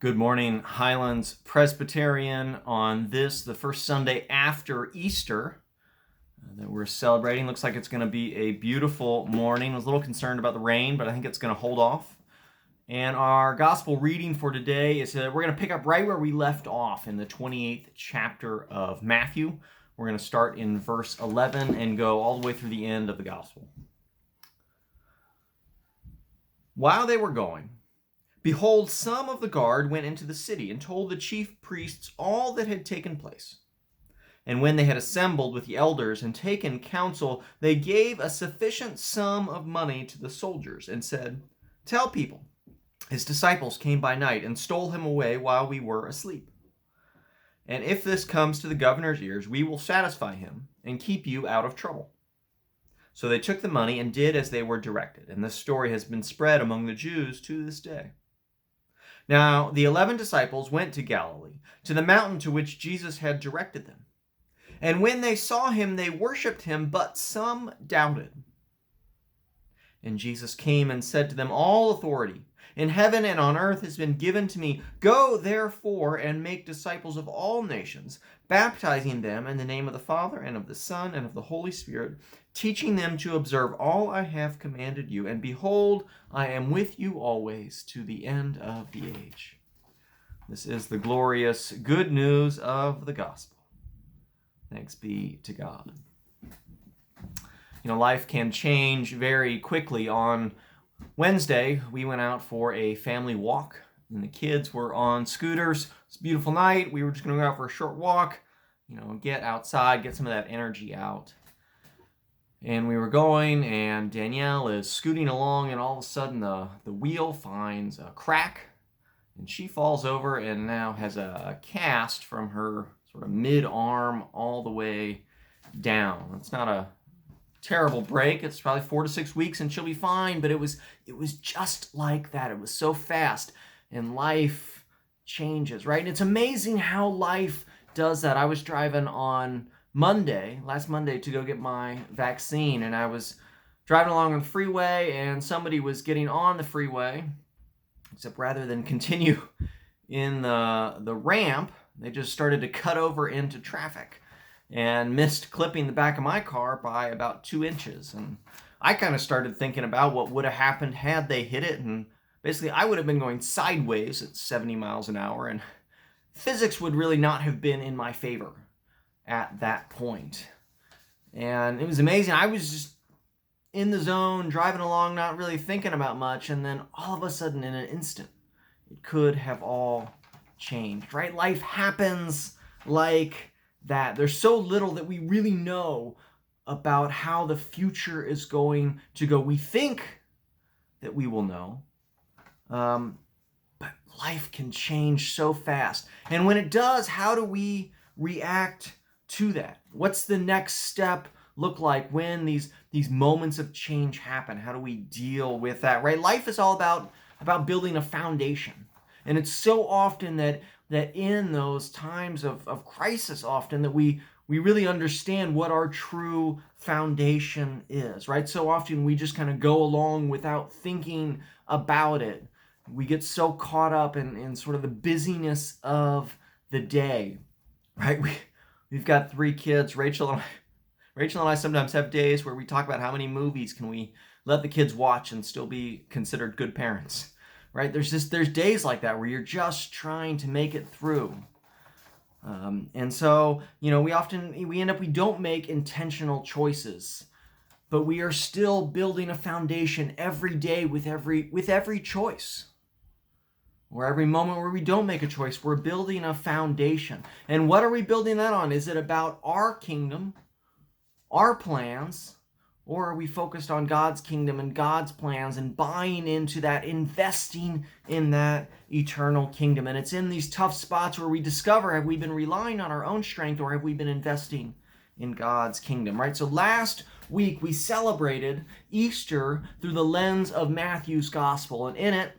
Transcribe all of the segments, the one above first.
Good morning, Highlands Presbyterian, on this, the first Sunday after Easter that we're celebrating. Looks like it's going to be a beautiful morning. I was a little concerned about the rain, but I think it's going to hold off. And our gospel reading for today is we're going to pick up right where we left off in the 28th chapter of Matthew. We're going to start in verse 11 and go all the way through the end of the gospel. While they were going, behold, some of the guard went into the city and told the chief priests all that had taken place. And when they had assembled with the elders and taken counsel, they gave a sufficient sum of money to the soldiers and said, "Tell people, his disciples came by night and stole him away while we were asleep. And if this comes to the governor's ears, we will satisfy him and keep you out of trouble." So they took the money and did as they were directed. And this story has been spread among the Jews to this day. Now the 11 disciples went to Galilee, to the mountain to which Jesus had directed them. And when they saw him, they worshipped him, but some doubted. And Jesus came and said to them, "All authority in heaven and on earth has been given to me. Go, therefore, and make disciples of all nations, baptizing them in the name of the Father and of the Son and of the Holy Spirit, teaching them to observe all I have commanded you. And behold, I am with you always to the end of the age." This is the glorious good news of the gospel. Thanks be to God. Life can change very quickly. On Wednesday, we went out for a family walk, and the kids were on scooters. It's a beautiful night. We were just going to go out for a short walk, get outside, get some of that energy out. And we were going, and Danielle is scooting along, and all of a sudden the wheel finds a crack, and she falls over and now has a cast from her sort of mid-arm all the way down. It's not a terrible break. It's probably 4 to 6 weeks and she'll be fine, but it was just like that. It was so fast, and life changes, right? And it's amazing how life does that. I was driving on last Monday, to go get my vaccine, and I was driving along on the freeway, and somebody was getting on the freeway, except rather than continue in the ramp, they just started to cut over into traffic and missed clipping the back of my car by about 2 inches. And I kind of started thinking about what would have happened had they hit it, and basically I would have been going sideways at 70 miles an hour, and physics would really not have been in my favor at that point. And it was amazing. I was just in the zone, driving along, not really thinking about much, and then all of a sudden, in an instant, it could have all changed, right? Life happens like that. There's so little that we really know about how the future is going to go. We think that we will know, but life can change so fast. And when it does, how do we react to that? What's the next step look like when these moments of change happen? How do we deal with that, right? Life is all about building a foundation. And it's so often that in those times of crisis, often that we really understand what our true foundation is, right? So often we just kind of go along without thinking about it. We get so caught up in sort of the busyness of the day, right? We've got 3 kids. Rachel and I sometimes have days where we talk about how many movies can we let the kids watch and still be considered good parents, right? There's days like that where you're just trying to make it through. And so, we don't make intentional choices, but we are still building a foundation every day with every choice. Or every moment where we don't make a choice, we're building a foundation. And what are we building that on? Is it about our kingdom, our plans, or are we focused on God's kingdom and God's plans and buying into that, investing in that eternal kingdom? And it's in these tough spots where we discover, have we been relying on our own strength, or have we been investing in God's kingdom, right? So last week we celebrated Easter through the lens of Matthew's gospel. And in it,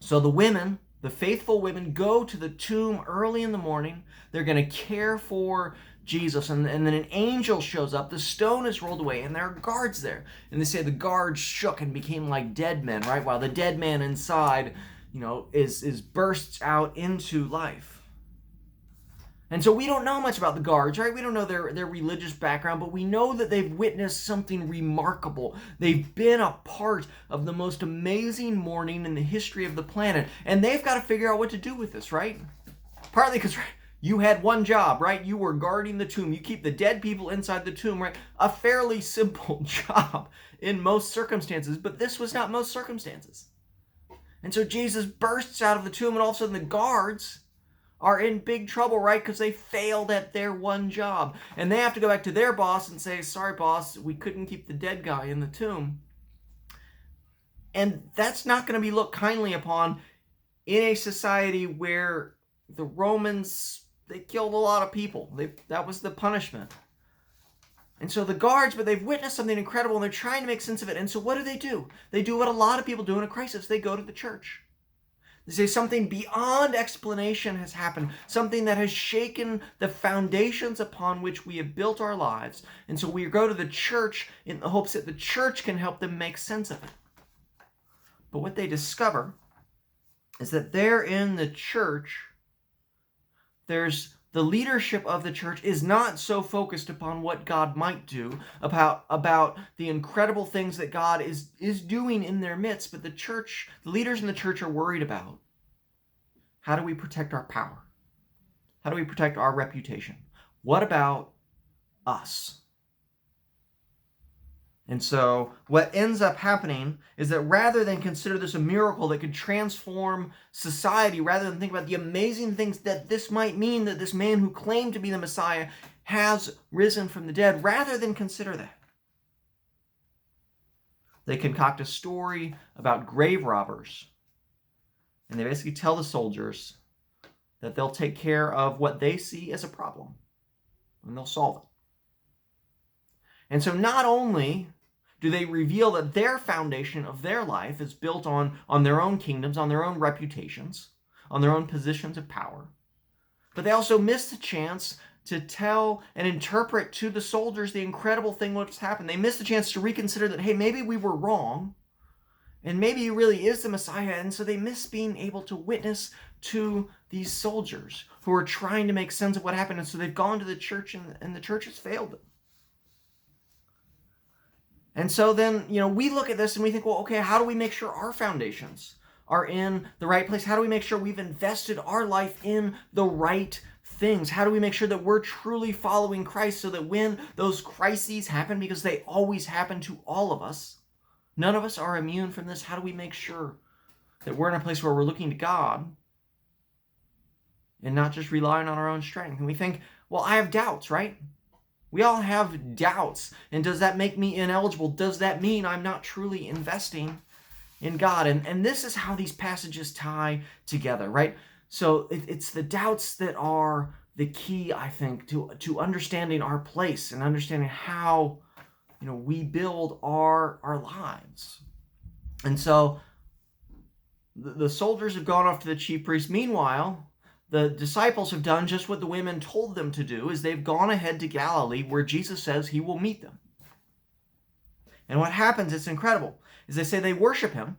so the faithful women go to the tomb early in the morning. They're going to care for Jesus, and then an angel shows up. The stone is rolled away, and there are guards there. And they say the guards shook and became like dead men, right? While the dead man inside, is bursts out into life. And so we don't know much about the guards, right? We don't know their religious background, but we know that they've witnessed something remarkable. They've been a part of the most amazing morning in the history of the planet, and they've got to figure out what to do with this, right? Partly because you had one job, right? You were guarding the tomb. You keep the dead people inside the tomb, right? A fairly simple job in most circumstances, but this was not most circumstances. And so Jesus bursts out of the tomb, and all of a sudden the guards are in big trouble, right? Because they failed at their one job. And they have to go back to their boss and say, sorry, boss, we couldn't keep the dead guy in the tomb. And that's not going to be looked kindly upon in a society where the Romans, they killed a lot of people. That was the punishment. And so the guards, but they've witnessed something incredible, and they're trying to make sense of it. And so what do? They do what a lot of people do in a crisis. They go to the church. They say something beyond explanation has happened, something that has shaken the foundations upon which we have built our lives. And so we go to the church in the hopes that the church can help them make sense of it. But what they discover is that there in the church, the leadership of the church is not so focused upon what God might do, about the incredible things that God is doing in their midst, but the leaders in the church are worried about, how do we protect our power? How do we protect our reputation? What about us? And so what ends up happening is that rather than consider this a miracle that could transform society, rather than think about the amazing things that this might mean, that this man who claimed to be the Messiah has risen from the dead, rather than consider that, they concoct a story about grave robbers. And they basically tell the soldiers that they'll take care of what they see as a problem, and they'll solve it. And so not only do they reveal that their foundation of their life is built on their own kingdoms, on their own reputations, on their own positions of power, but they also miss the chance to tell and interpret to the soldiers the incredible thing what's happened. They miss the chance to reconsider that, hey, maybe we were wrong, and maybe he really is the Messiah. And so they miss being able to witness to these soldiers who are trying to make sense of what happened. And so they've gone to the church, and the church has failed them. And so then, we look at this and we think, well, okay, how do we make sure our foundations are in the right place? How do we make sure we've invested our life in the right things? How do we make sure that we're truly following Christ so that when those crises happen, because they always happen to all of us, none of us are immune from this. How do we make sure that we're in a place where we're looking to God and not just relying on our own strength? And we think, well, I have doubts, right? We all have doubts. And does that make me ineligible? Does that mean I'm not truly investing in God? And this is how these passages tie together, right? So it's the doubts that are the key, I think, to understanding our place and understanding how we build our lives. And so the soldiers have gone off to the chief priest. Meanwhile, the disciples have done just what the women told them to do, is they've gone ahead to Galilee where Jesus says he will meet them. And what happens, it's incredible, is they say they worship him,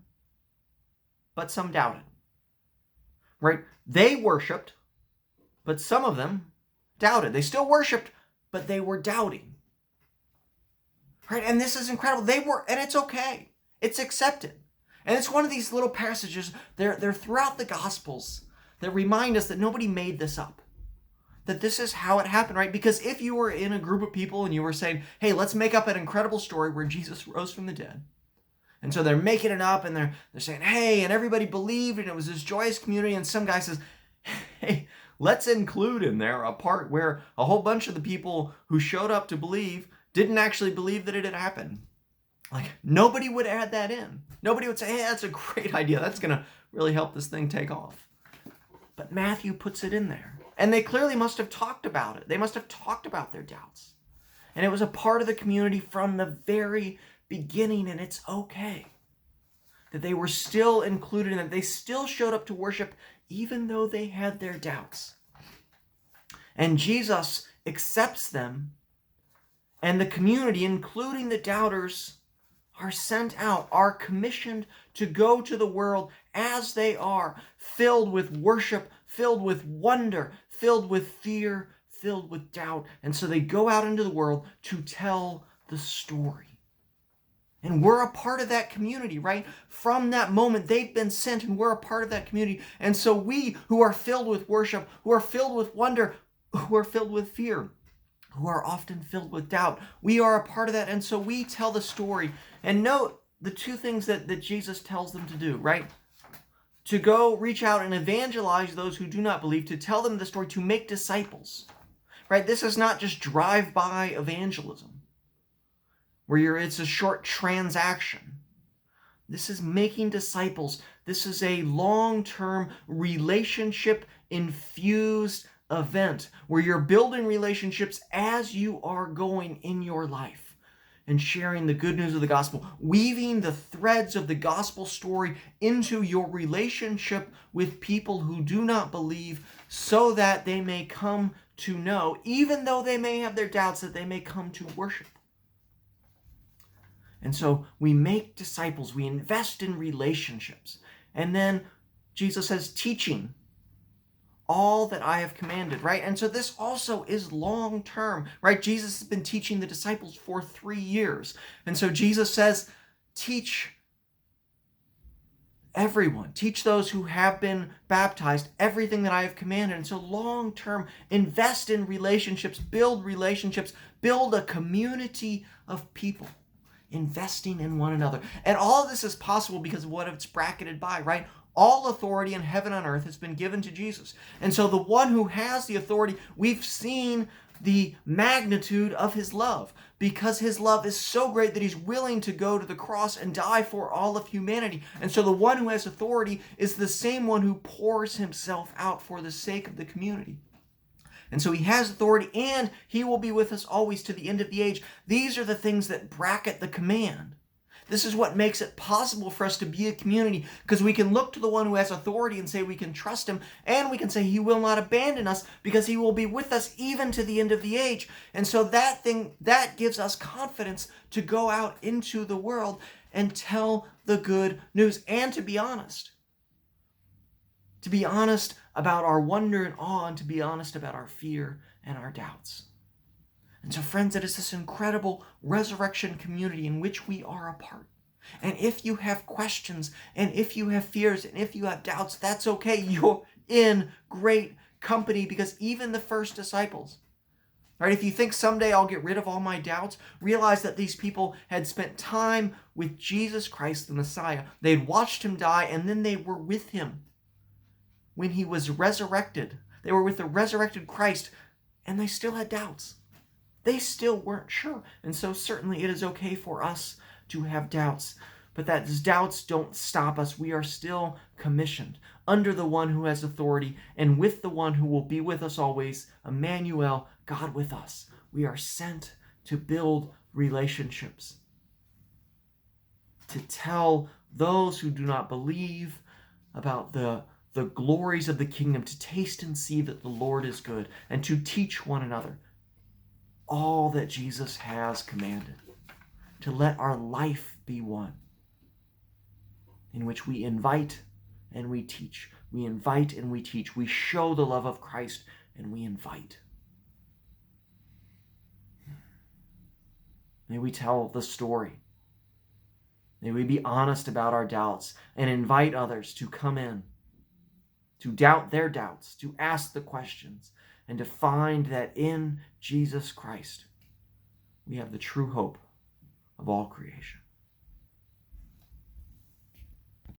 but some doubted. Right? They worshiped, but some of them doubted. They still worshiped, but they were doubting. Right? And this is incredible. And it's okay. It's accepted. And it's one of these little passages, they're throughout the Gospels, that remind us that nobody made this up. That this is how it happened, right? Because if you were in a group of people and you were saying, hey, let's make up an incredible story where Jesus rose from the dead. And so they're making it up and they're saying, hey, and everybody believed and it was this joyous community. And some guy says, hey, let's include in there a part where a whole bunch of the people who showed up to believe didn't actually believe that it had happened. Like, nobody would add that in. Nobody would say, hey, that's a great idea. That's going to really help this thing take off. But Matthew puts it in there. And they clearly must have talked about it. They must have talked about their doubts. And it was a part of the community from the very beginning, and it's okay that they were still included in it. They still showed up to worship even though they had their doubts. And Jesus accepts them, and the community, including the doubters, are sent out, are commissioned to go to the world as they are, filled with worship, filled with wonder, filled with fear, filled with doubt. And so they go out into the world to tell the story. And we're a part of that community, right? From that moment, they've been sent, and we're a part of that community. And so we, who are filled with worship, who are filled with wonder, who are filled with fear, who are often filled with doubt, we are a part of that. And so we tell the story. And note the two things that Jesus tells them to do, right? To go reach out and evangelize those who do not believe, to tell them the story, to make disciples, right? This is not just drive-by evangelism, where it's a short transaction. This is making disciples. This is a long-term relationship-infused event where you're building relationships as you are going in your life and sharing the good news of the gospel, weaving the threads of the gospel story into your relationship with people who do not believe, so that they may come to know, even though they may have their doubts, that they may come to worship. And so we make disciples, we invest in relationships. And then Jesus says, teaching all that I have commanded, right? And so this also is long term, right? Jesus has been teaching the disciples for 3 years. And so Jesus says, teach everyone, teach those who have been baptized everything that I have commanded. And so long term, invest in relationships, build a community of people, investing in one another. And all of this is possible because of what it's bracketed by, right? All authority in heaven and earth has been given to Jesus. And so the one who has the authority, we've seen the magnitude of his love, because his love is so great that he's willing to go to the cross and die for all of humanity. And so the one who has authority is the same one who pours himself out for the sake of the community. And so he has authority, and he will be with us always to the end of the age. These are the things that bracket the command. This is what makes it possible for us to be a community, because we can look to the one who has authority and say we can trust him, and we can say he will not abandon us because he will be with us even to the end of the age. And so that gives us confidence to go out into the world and tell the good news, and to be honest. To be honest about our wonder and awe, and to be honest about our fear and our doubts. And so, friends, it is this incredible resurrection community in which we are a part. And if you have questions, and if you have fears, and if you have doubts, that's okay. You're in great company, because even the first disciples, right? If you think someday I'll get rid of all my doubts, realize that these people had spent time with Jesus Christ, the Messiah. They had watched him die, and then they were with him when he was resurrected. They were with the resurrected Christ, and they still had doubts. They still weren't sure. And so certainly it is okay for us to have doubts. But those doubts don't stop us. We are still commissioned under the one who has authority, and with the one who will be with us always, Emmanuel, God with us. We are sent to build relationships, to tell those who do not believe about the glories of the kingdom, to taste and see that the Lord is good, and to teach one another all that Jesus has commanded, to let our life be one in which we invite and we teach. We invite and we teach. We show the love of Christ and we invite. May we tell the story. May we be honest about our doubts and invite others to come in, to doubt their doubts, to ask the questions, and to find that in Jesus Christ we have the true hope of all creation.